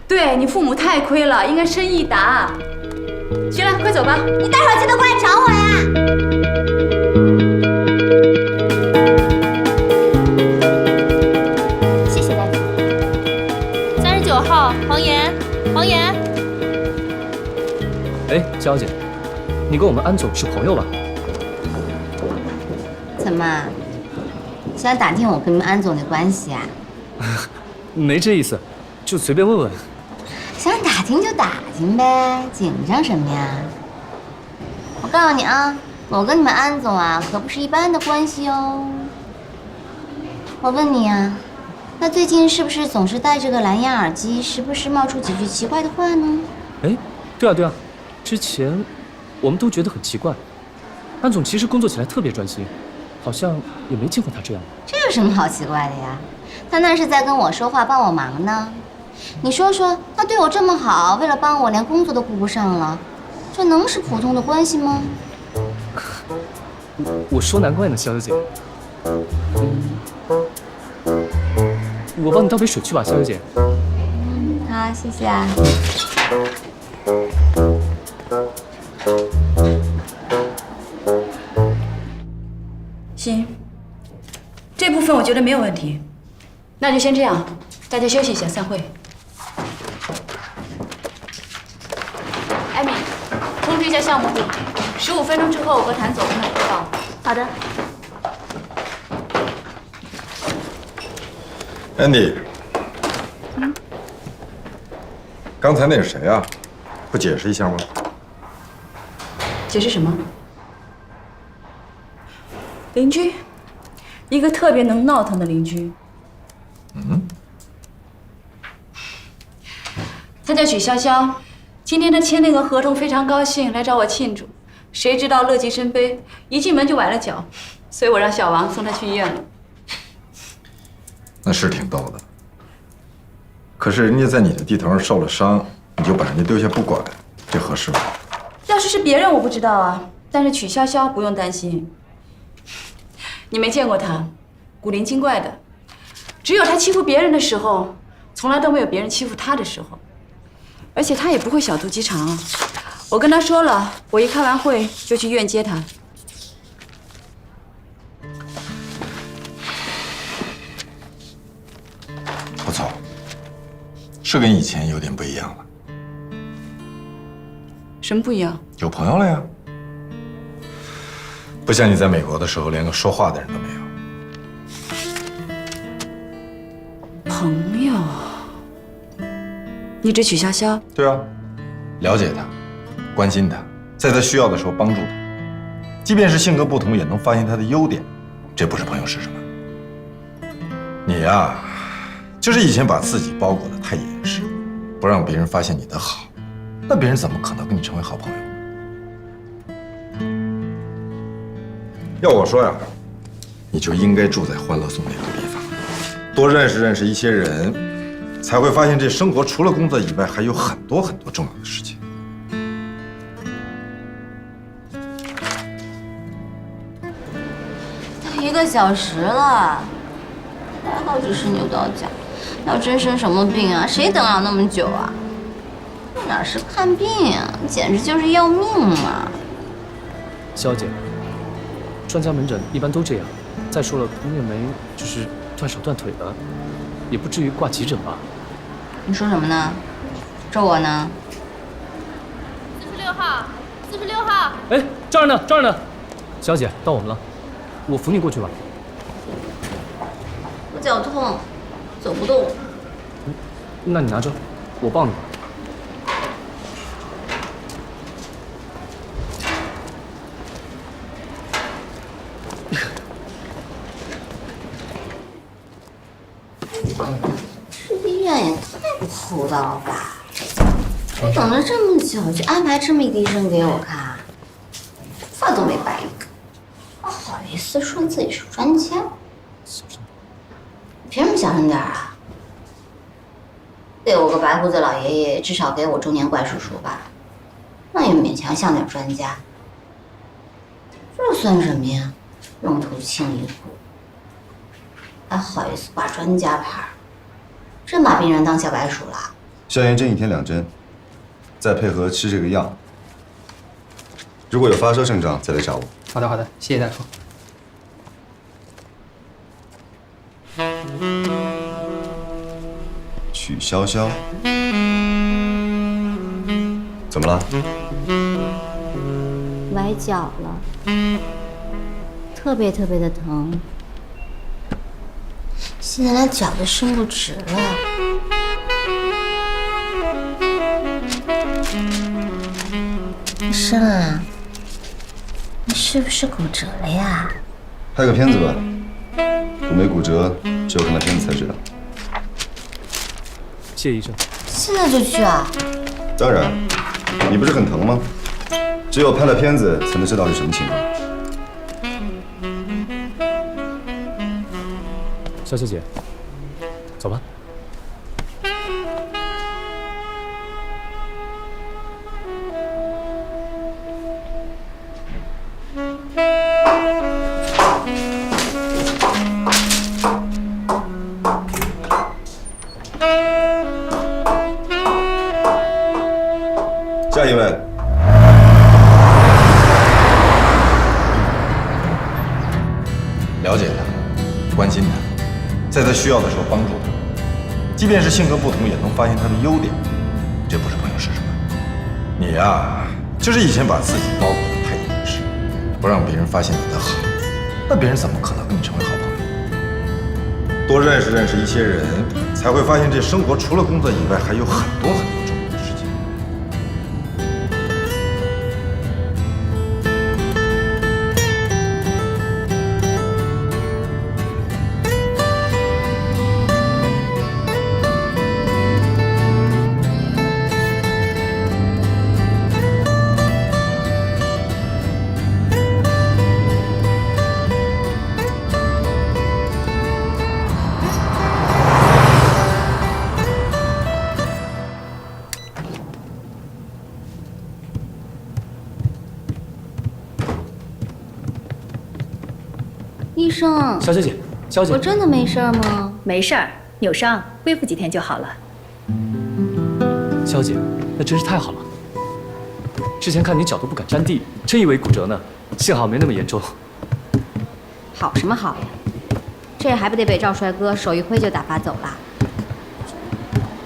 对你父母太亏了，应该生一打。行了，快走吧。你待会儿记得过来找我呀。谢谢大家。39号，黄岩，黄岩。哎，佳姐，你跟我们安总是朋友吧？怎么，想打听我跟你们安总的关系啊？没这意思，就随便问问。想打听就打听呗，紧张什么呀？我告诉你啊，我跟你们安总啊可不是一般的关系哦。我问你啊，那最近是不是总是戴着个蓝牙耳机，时不时冒出几句奇怪的话呢？哎，对啊对啊，之前我们都觉得很奇怪，安总其实工作起来特别专心，好像也没见过他这样。这有什么好奇怪的呀？他那是在跟我说话，帮我忙呢。你说说，他对我这么好，为了帮我连工作都顾不上了，这能是普通的关系吗？我说难怪呢，肖小姐。我帮你倒杯水去吧，肖小姐。好，谢谢啊。行，这部分我觉得没有问题，那就先这样，大家休息一下，散会。艾米，通知一下项目部，15分钟之后我和谭总跟他汇报。好的。Andy，刚才那是谁啊？不解释一下吗？解释什么？邻居，一个特别能闹腾的邻居。他叫许潇潇，今天他签那个合同，非常高兴，来找我庆祝。谁知道乐极生悲，一进门就崴了脚，所以我让小王送他去医院了。那是挺逗的。可是人家在你的地头上受了伤，你就把人家丢下不管，这合适吗？要是别人我不知道啊，但是曲潇潇不用担心。你没见过她，古灵精怪的，只有她欺负别人的时候，从来都没有别人欺负她的时候。而且她也不会小肚鸡肠，我跟她说了，我一开完会就去医院接她。不错，是跟以前有点不一样了。什么不一样？有朋友了呀，不像你在美国的时候连个说话的人都没有。朋友？你指曲潇潇？对啊，了解他，关心他，在他需要的时候帮助他，即便是性格不同，也能发现他的优点，这不是朋友是什么？你呀，就是以前把自己包裹得太严实，不让别人发现你的好，那别人怎么可能跟你成为好朋友？要我说呀，你就应该住在欢乐颂那个地方，多认识认识一些人，才会发现这生活除了工作以外，还有很多很多重要的事情。都1个小时了，还好只是扭到脚，要真生什么病啊，谁等了那么久啊？哪是看病啊，简直就是要命啊！肖姐，专家门诊一般都这样。再说了，你也没就是断手断腿的，也不至于挂急诊吧？你说什么呢？咒我呢？46号，46号。哎，这儿呢，这儿呢。小姐，到我们了，我扶你过去吧。我脚痛，走不动。那你拿着，我抱你吧。这医院也太不厚道了吧！我等了这么久，就安排这么一个医生给我看，饭都没摆一个，还好意思说自己是专家？凭什么小声点啊？给我个白胡子老爷爷，至少给我中年怪叔叔吧，那也勉强像点专家。这算什么呀？用途轻一步，还好意思挂专家牌？真把病人当小白鼠了？消炎针1天2针，再配合吃这个药。如果有发烧症状，再来找我。好的，好的，谢谢大夫。曲潇潇，怎么了？崴脚了，特别的疼，现在连脚都伸不直了。医生啊，你是不是骨折了呀？拍个片子吧，我没骨折，只有看了片子才知道。谢医生。现在就去啊？当然，你不是很疼吗？只有拍了片子才能知道是什么情况。肖小姐，走吧。下一位。了解他，关心他，在他需要的时候帮助他，即便是性格不同，也能发现他的优点，这不是朋友是什么？你呀，就是以前把自己包裹得太严实，不让别人发现你的好，那别人怎么可能跟你成为好朋友？多认识认识一些人，才会发现这生活除了工作以外，还有很多很多重要的事情。生，小姐，小姐，我真的没事吗？没事儿，扭伤恢复几天就好了。小姐，那真是太好了。之前看你脚都不敢沾地，真以为骨折呢，幸好没那么严重。好什么好呀？这还不得被赵帅哥手一挥就打发走了？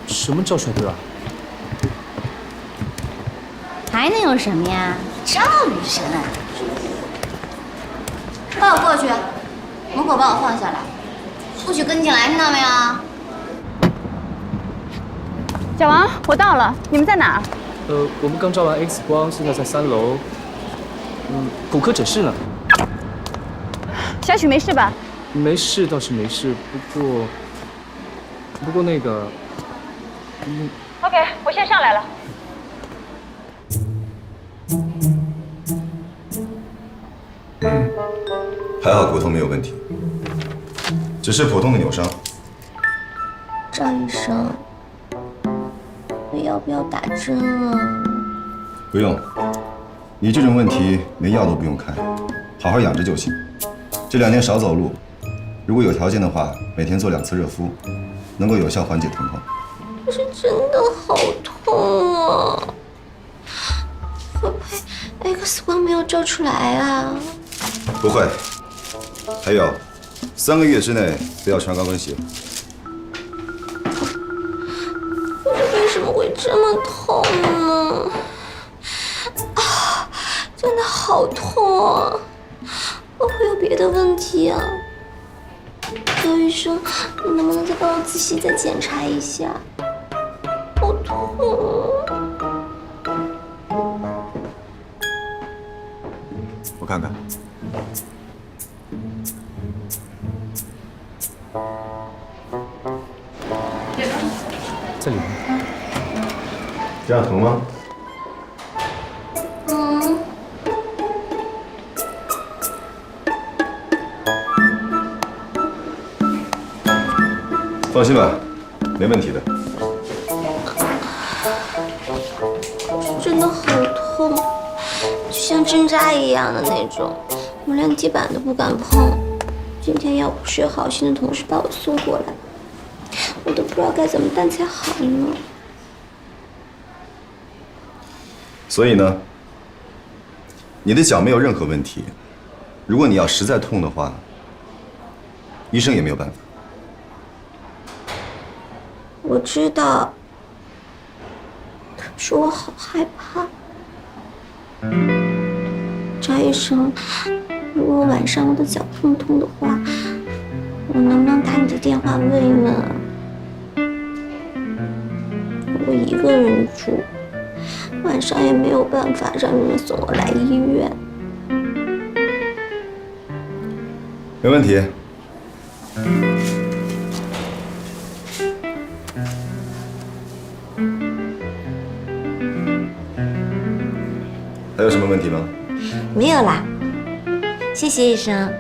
什么赵帅哥啊？还能有什么呀？赵雨生，带我过去，门口把我放下来，不许跟进来，听到没有？小王，我到了，你们在哪儿？我们刚照完 X 光，现在在3楼。骨科诊室呢。小许没事吧？没事倒是没事，不过那个，OK， 我先上来了。还好骨头没有问题，只是普通的扭伤。赵医生，我要不要打针啊？不用，你这种问题连药都不用开，好好养着就行。这2年少走路，如果有条件的话，每天做2次热敷，能够有效缓解疼痛。可是真的好痛啊！会不会 X 光没有照出来啊？不会。还有，3个月之内不要穿高跟鞋。可是为什么会这么痛呢？啊，真的好痛啊！会不会有别的问题啊？赵医生，你能不能再帮我仔细再检查一下？好痛啊！我看看。在里面。这样疼吗？放心吧，没问题的。真的好痛，就像针扎一样的那种，我连地板都不敢碰。今天要不是好心的同事把我送过来，我都不知道该怎么办才好呢。所以呢，你的脚没有任何问题。如果你要实在痛的话，医生也没有办法。我知道，可是我好害怕。赵医生，如果晚上我的脚痛痛的话，我能不能打你的电话问一问啊？我一个人住，晚上也没有办法让你们送我来医院。没问题。还有什么问题吗？没有啦，谢谢医生。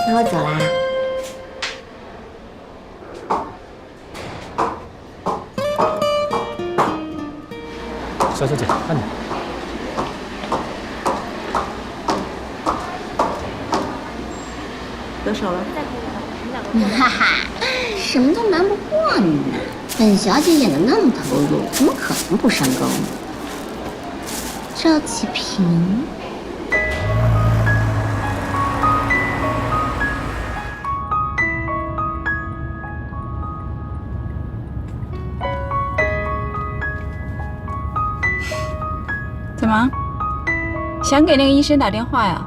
那我走啦。小姐，慢点。得手了。哈哈，什么都瞒不过你们。本小姐演的那么投入，怎么可能不上钩呢？赵启平，怎么想给那个医生打电话呀？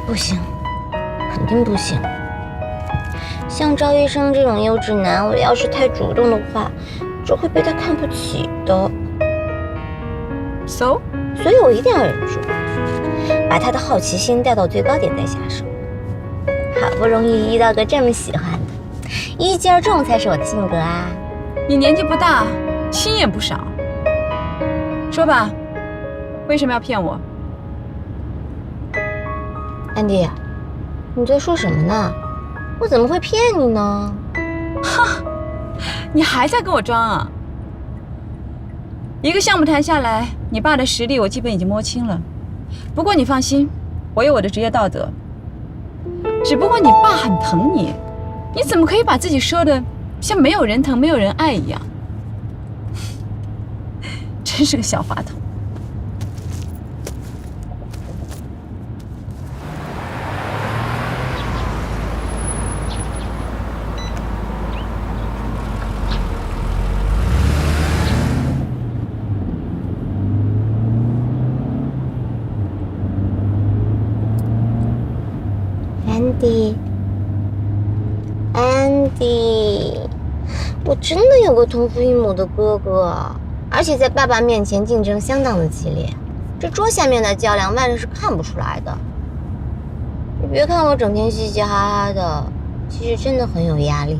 不行，肯定不行。像赵医生这种优质男，我要是太主动的话，只会被他看不起的。所以我一定要忍住，把他的好奇心带到最高点再下手。好不容易遇到个这么喜欢的，一击而中才是我的性格啊。你年纪不大，心也不少。说吧，为什么要骗我？安迪，你在说什么呢？我怎么会骗你呢？哈，你还在跟我装啊？一个项目谈下来，你爸的实力我基本已经摸清了。不过你放心，我有我的职业道德。只不过你爸很疼你，你怎么可以把自己说的像没有人疼、没有人爱一样？真是个小滑头。Andy， 我真的有个同父异母的哥哥，而且在爸爸面前竞争相当的激烈，这桌下面的较量外人是看不出来的。你别看我整天嘻嘻哈哈的，其实真的很有压力。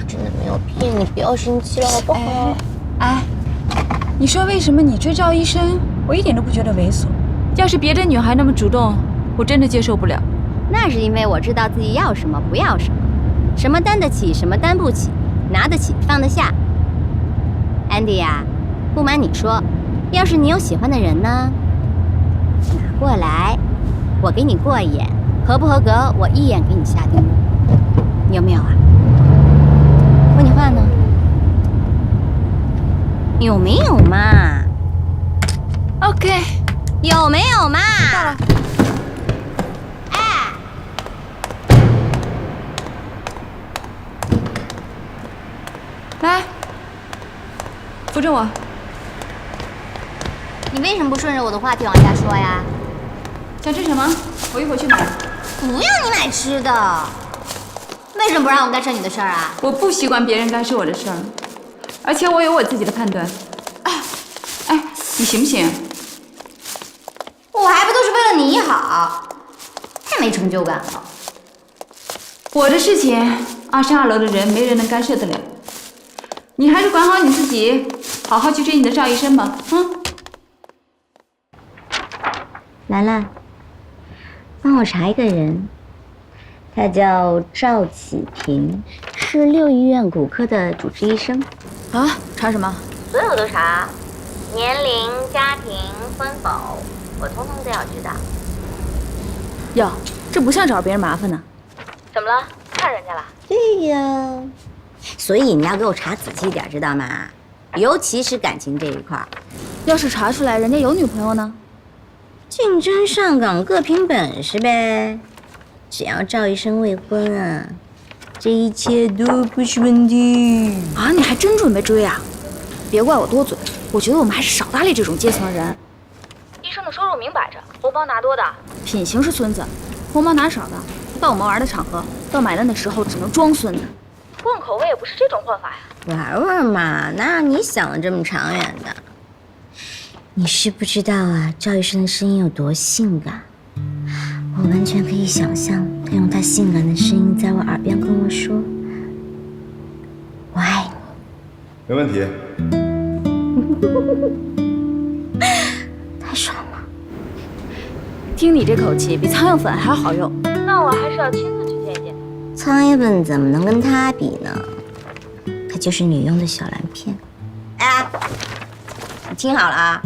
真的没有骗你，不要生气了好不好？哎，你说为什么你追赵医生，我一点都不觉得猥琐？要是别的女孩那么主动，我真的接受不了。那是因为我知道自己要什么，不要什么，什么担得起，什么担不起，拿得起，放得下。Andy 呀，不瞒你说，要是你有喜欢的人呢，拿过来，我给你过一眼，合不合格，我一眼给你下定论。你有没有啊？问你话呢？有没有嘛 ？OK， 有没有嘛？到了。来，扶着我。你为什么不顺着我的话题往下说呀？想吃什么？我一会儿去买。不要你买吃的。为什么不让我干涉你的事儿啊？我不习惯别人干涉我的事儿，而且我有我自己的判断。哎，你行不行？我还不都是为了你好，太没成就感了。我的事情，22楼的人没人能干涉得了。你还是管好你自己，好好去追你的赵医生吧，兰兰，帮我查一个人，他叫赵启平，是6医院骨科的主治医生。啊？查什么？所有都查，年龄、家庭、婚否，我通通都要知道。哟，这不像找别人麻烦呢。怎么了？看人家了？对呀。所以你要给我查仔细点，知道吗？尤其是感情这一块。要是查出来人家有女朋友呢？竞争上岗，各凭本事呗。只要赵医生未婚啊，这一切都不是问题。啊，你还真准备追啊？别怪我多嘴，我觉得我们还是少搭理这种阶层的人。医生的收入明摆着，红包拿多的，品行是孙子；红包拿少的，到我们玩的场合，到买单的时候只能装孙子。换口味也不是这种换法呀。玩玩嘛，哪有你想的这么长远的？你是不知道啊，赵医生的声音有多性感，我完全可以想象他用他性感的声音在我耳边跟我说：“我爱你。”没问题。太爽了！听你这口气，比苍蝇粉还好用。那我还是要亲自去见一见。苍蝇粉怎么能跟他比呢？他就是女佣的小蓝片。哎，你听好了啊，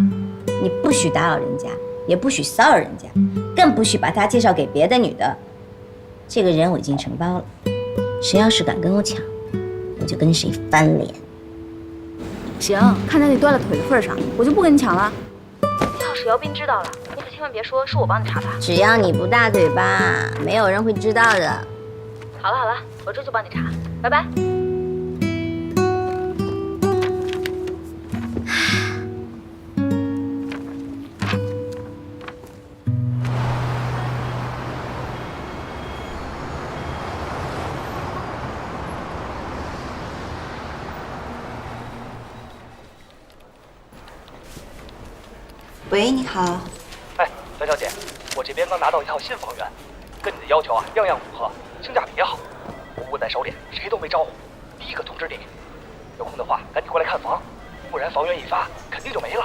你不许打扰人家，也不许骚扰人家，更不许把他介绍给别的女的。这个人我已经承包了，谁要是敢跟我抢，我就跟谁翻脸。行，看在你断了腿的份上，我就不跟你抢了。要是姚斌知道了，你可千万别说是我帮你查他。只要你不大嘴巴，没有人会知道的。好了好了，我这就帮你查，拜拜。喂，你好。哎，樊小姐，我这边刚拿到一套新房源，跟你的要求啊，样样符合，性价比也好，物在手里，谁都没招呼，第一个通知你。有空的话，赶紧过来看房，不然房源一发，肯定就没了。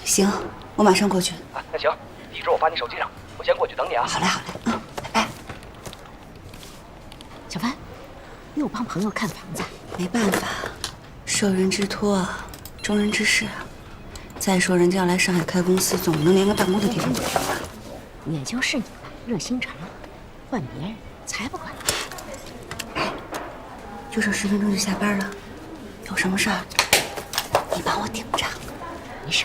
行，我马上过去。啊，那行，地址我发你手机上，我先过去等你啊。好嘞，好嘞，拜拜。又帮朋友看房子，没办法，受人之托，忠人之事啊。再说人家要来上海开公司，总不能连个办公的地方都没有吧？也就是你们热心肠，换别人才不管。就剩10分钟就下班了，有什么事儿你帮我顶着。没事。